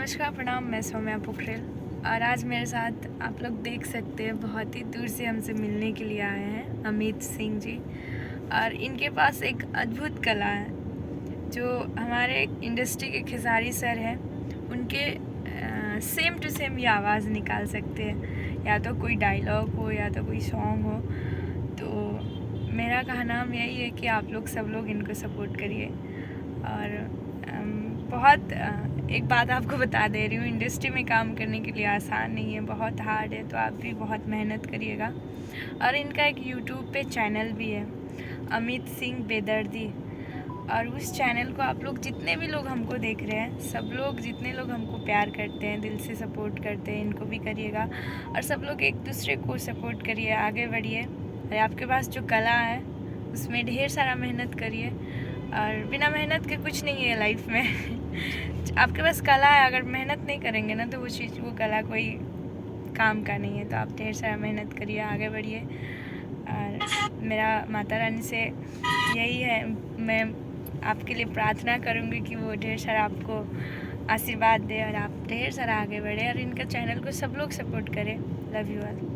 नमस्कार, प्रणाम। मैं सौम्या पोखरेल और आज मेरे साथ आप लोग देख सकते हैं बहुत ही दूर से हमसे मिलने के लिए आए हैं अमित सिंह जी। और इनके पास एक अद्भुत कला है जो हमारे इंडस्ट्री के खेसारी सर हैं, उनके सेम टू सेम ये आवाज़ निकाल सकते हैं, या तो कोई डायलॉग हो या तो कोई सॉन्ग हो। तो मेरा कहना यही है कि आप लोग सब लोग इनको सपोर्ट करिए। और बहुत एक बात आपको बता दे रही हूँ, इंडस्ट्री में काम करने के लिए आसान नहीं है, बहुत हार्ड है। तो आप भी बहुत मेहनत करिएगा। और इनका एक यूट्यूब पे चैनल भी है, अमित सिंह बेदर्दी। और उस चैनल को आप लोग जितने भी लोग हमको देख रहे हैं, सब लोग जितने लोग हमको प्यार करते हैं, दिल से सपोर्ट करते हैं, इनको भी करिएगा। और सब लोग एक दूसरे को सपोर्ट करिए, आगे बढ़िए। और आपके पास जो कला है उसमें ढेर सारा मेहनत करिए। और बिना मेहनत के कुछ नहीं है लाइफ में। आपके पास कला है, अगर मेहनत नहीं करेंगे ना तो वो कला कोई काम का नहीं है। तो आप ढेर सारा मेहनत करिए, आगे बढ़िए। और मेरा माता रानी से यही है, मैं आपके लिए प्रार्थना करूँगी कि वो ढेर सारा आपको आशीर्वाद दे और आप ढेर सारा आगे बढ़े। और इनका चैनल को सब लोग सपोर्ट करें। Love you all.